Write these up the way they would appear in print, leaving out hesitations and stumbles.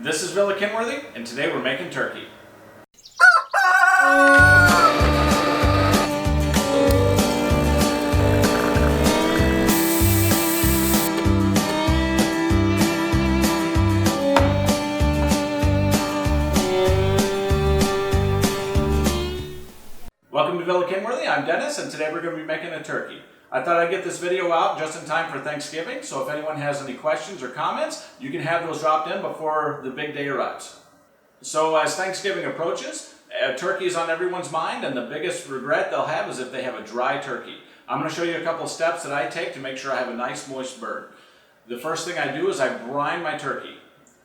This is Villa Kenworthy, and today we're making turkey. Welcome to Villa Kenworthy, I'm Dennis, and today we're going to be making a turkey. I thought I'd get this video out just in time for Thanksgiving, so if anyone has any questions or comments, you can have those dropped in before the big day arrives. So as Thanksgiving approaches, turkey is on everyone's mind, and the biggest regret they'll have is if they have a dry turkey. I'm going to show you a couple of steps that I take to make sure I have a nice moist bird. The first thing I do is I brine my turkey.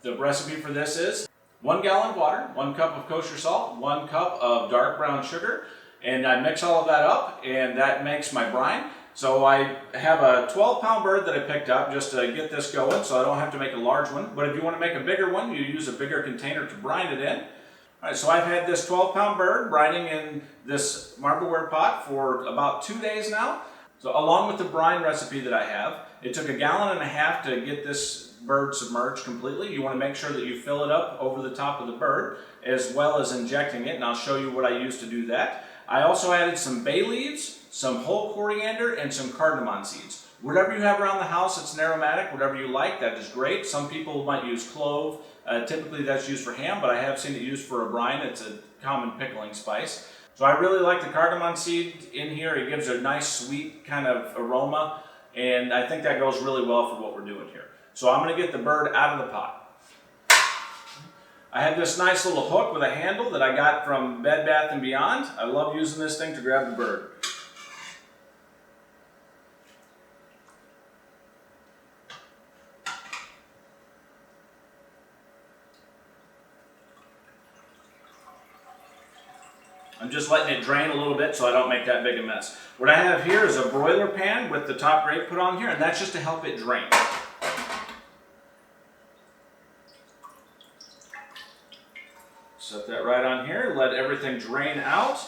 The recipe for this is 1 gallon of water, 1 cup of kosher salt, 1 cup of dark brown sugar, and I mix all of that up, and that makes my brine. So I have a 12-pound bird that I picked up just to get this going, so I don't have to make a large one. But if you want to make a bigger one, you use a bigger container to brine it in. All right, so I've had this 12-pound bird brining in this marbleware pot for about 2 days now. So along with the brine recipe that I have, it took 1.5 gallons to get this bird submerged completely. You want to make sure that you fill it up over the top of the bird, as well as injecting it, and I'll show you what I use to do that. I also added some bay leaves, some whole coriander, and some cardamom seeds. Whatever you have around the house that's an aromatic, whatever you like, that is great. Some people might use clove. Typically that's used for ham, but I have seen it used for a brine. It's a common pickling spice. So I really like the cardamom seed in here. It gives a nice sweet kind of aroma, and I think that goes really well for what we're doing here. So I'm going to get the bird out of the pot. I have this nice little hook with a handle that I got from Bed Bath & Beyond. I love using this thing to grab the bird. I'm just letting it drain a little bit so I don't make that big a mess. What I have here is a broiler pan with the top grate put on here, and that's just to help it drain. Set that right on here, let everything drain out.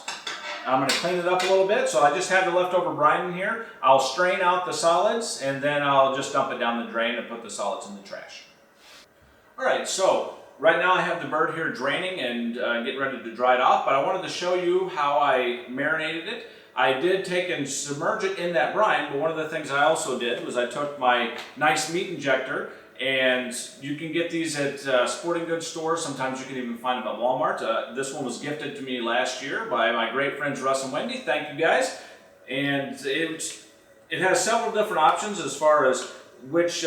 I'm going to clean it up a little bit, so I just have the leftover brine in here. I'll strain out the solids, and then I'll just dump it down the drain and put the solids in the trash. Alright, so right now I have the bird here draining and getting ready to dry it off, but I wanted to show you how I marinated it. I did take and submerge it in that brine, but one of the things I also did was I took my nice meat injector, and you can get these at sporting goods stores. Sometimes you can even find them at Walmart. This one was gifted to me last year by my great friends Russ and Wendy. Thank you guys. And it has several different options as far as which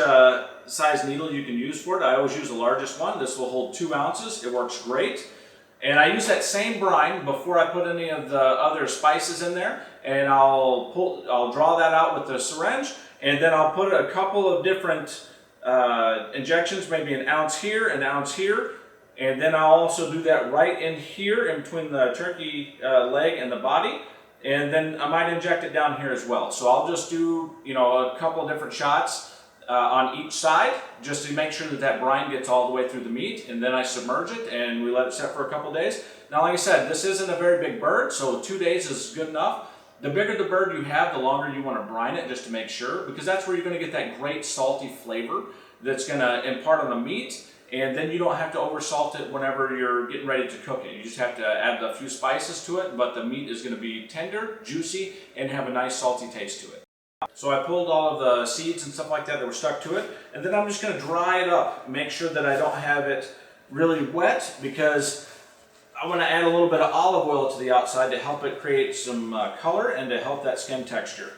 size needle you can use for it. I always use the largest one. This will hold 2 ounces. It works great. And I use that same brine before I put any of the other spices in there, and I'll draw that out with the syringe, and then I'll put a couple of different injections, maybe an ounce here, and then I'll also do that right in here in between the turkey leg and the body, and then I might inject it down here as well. So I'll just do, a couple of different shots on each side, just to make sure that that brine gets all the way through the meat, and then I submerge it and we let it set for a couple days. Now, like I said, this isn't a very big bird, so 2 days is good enough. The bigger the bird you have, the longer you want to brine it, just to make sure, because that's where you're going to get that great salty flavor that's going to impart on the meat, and then you don't have to over salt it whenever you're getting ready to cook it. You just have to add a few spices to it, but the meat is going to be tender, juicy, and have a nice salty taste to it. So I pulled all of the seeds and stuff like that were stuck to it, and then I'm just going to dry it up, make sure that I don't have it really wet, because I want to add a little bit of olive oil to the outside to help it create some color and to help that skin texture.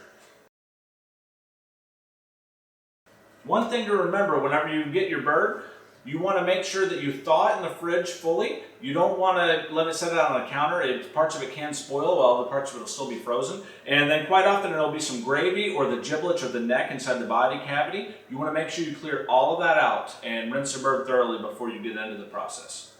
One thing to remember whenever you get your bird, you want to make sure that you thaw it in the fridge fully. You don't want to let it set out on a counter. Parts of it can spoil while other parts of it will still be frozen. And then quite often there'll be some gravy or the giblets or the neck inside the body cavity. You want to make sure you clear all of that out and rinse the bird thoroughly before you get into the process.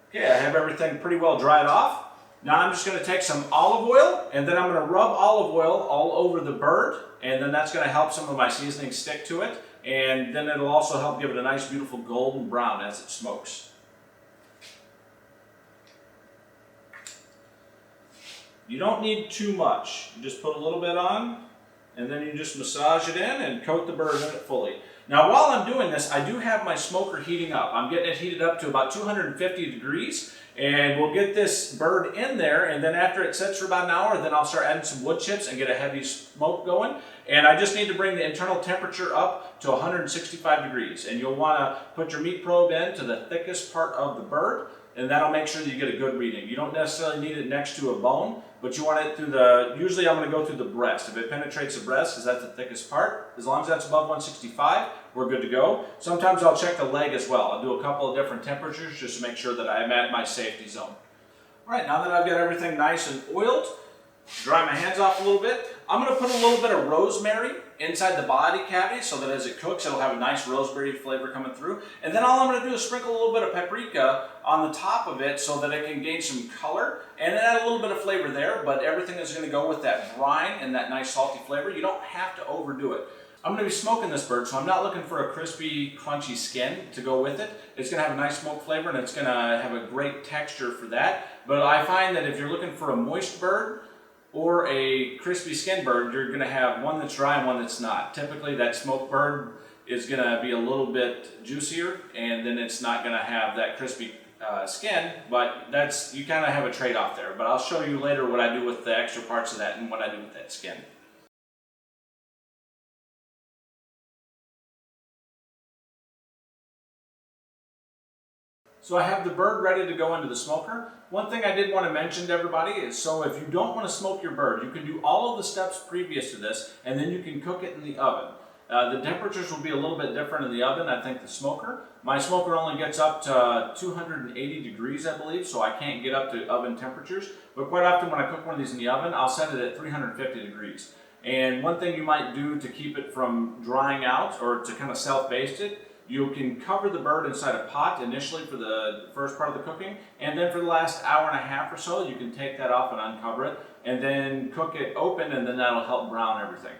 Okay, I have everything pretty well dried off. Now I'm just going to take some olive oil, and then I'm going to rub olive oil all over the bird, and then that's going to help some of my seasoning stick to it, and then it'll also help give it a nice beautiful golden brown as it smokes. You don't need too much. You just put a little bit on, and then you just massage it in and coat the bird in it fully. Now while I'm doing this, I do have my smoker heating up. I'm getting it heated up to about 250 degrees, and we'll get this bird in there, and then after it sits for about an hour, then I'll start adding some wood chips and get a heavy smoke going. And I just need to bring the internal temperature up to 165 degrees. And you'll want to put your meat probe in to the thickest part of the bird, and that'll make sure that you get a good reading. You don't necessarily need it next to a bone, but you want it through the, usually I'm going to go through the breast. If it penetrates the breast, because that's the thickest part, as long as that's above 165, we're good to go. Sometimes I'll check the leg as well. I'll do a couple of different temperatures just to make sure that I'm at my safety zone. All right, now that I've got everything nice and oiled, dry my hands off a little bit, I'm going to put a little bit of rosemary inside the body cavity so that as it cooks, it'll have a nice rosemary flavor coming through. And then all I'm going to do is sprinkle a little bit of paprika on the top of it so that it can gain some color and add a little bit of flavor there, but everything is going to go with that brine and that nice salty flavor. You don't have to overdo it. I'm going to be smoking this bird, so I'm not looking for a crispy, crunchy skin to go with it. It's going to have a nice smoke flavor and it's going to have a great texture for that. But I find that if you're looking for a moist bird, or a crispy skin bird, you're going to have one that's dry and one that's not. Typically that smoked bird is going to be a little bit juicier, and then it's not going to have that crispy skin, but that's, you kind of have a trade-off there. But I'll show you later what I do with the extra parts of that and what I do with that skin. So I have the bird ready to go into the smoker. One thing I did want to mention to everybody is, so if you don't want to smoke your bird, you can do all of the steps previous to this, and then you can cook it in the oven. The temperatures will be a little bit different in the oven, I think, the smoker. My smoker only gets up to 280 degrees, I believe, so I can't get up to oven temperatures. But quite often when I cook one of these in the oven, I'll set it at 350 degrees. And one thing you might do to keep it from drying out, or to kind of self-baste it, you can cover the bird inside a pot initially for the first part of the cooking, and then for the last hour and a half or so, you can take that off and uncover it, and then cook it open, and then that'll help brown everything.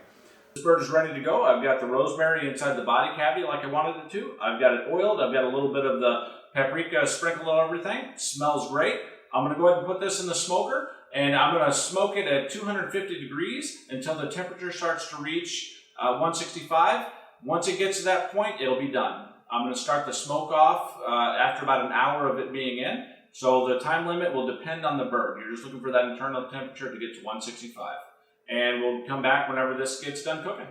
This bird is ready to go. I've got the rosemary inside the body cavity like I wanted it to. I've got it oiled. I've got a little bit of the paprika sprinkled on everything. It smells great. I'm going to go ahead and put this in the smoker, and I'm going to smoke it at 250 degrees until the temperature starts to reach 165. Once it gets to that point, it'll be done. I'm going to start the smoke off after about an hour of it being in. So the time limit will depend on the bird. You're just looking for that internal temperature to get to 165. And we'll come back whenever this gets done cooking.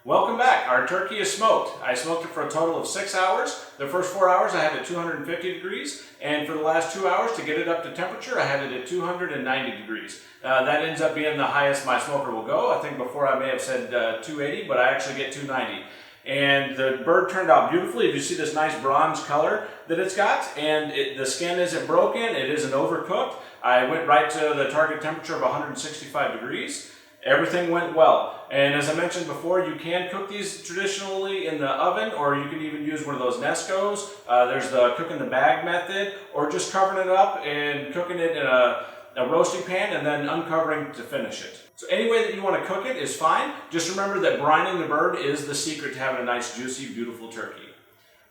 Welcome back. Our turkey is smoked. I smoked it for a total of 6 hours. The first 4 hours I had it at 250 degrees, and for the last 2 hours to get it up to temperature, I had it at 290 degrees. That ends up being the highest my smoker will go. I think before I may have said 280, but I actually get 290. And the bird turned out beautifully. If you see this nice bronze color that it's got, and the skin isn't broken, it isn't overcooked. I went right to the target temperature of 165 degrees. Everything went well. And as I mentioned before, you can cook these traditionally in the oven, or you can even use one of those Nescos. There's the cook in the bag method, or just covering it up and cooking it in a roasting pan and then uncovering to finish it. So any way that you want to cook it is fine. Just remember that brining the bird is the secret to having a nice, juicy, beautiful turkey.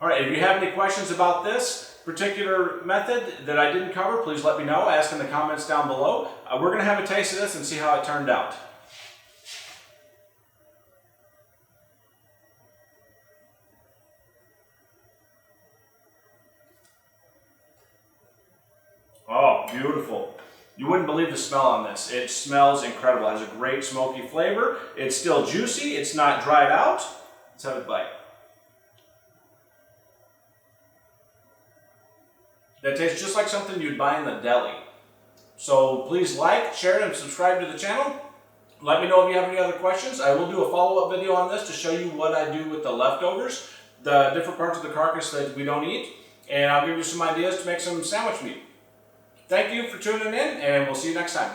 All right, if you have any questions about this particular method that I didn't cover, please let me know. Ask in the comments down below. We're going to have a taste of this and see how it turned out. Oh, beautiful. You wouldn't believe the smell on this. It smells incredible. It has a great smoky flavor. It's still juicy. It's not dried out. Let's have a bite. That tastes just like something you'd buy in the deli. So please like, share, and subscribe to the channel. Let me know if you have any other questions. I will do a follow-up video on this to show you what I do with the leftovers, the different parts of the carcass that we don't eat, and I'll give you some ideas to make some sandwich meat. Thank you for tuning in, and we'll see you next time.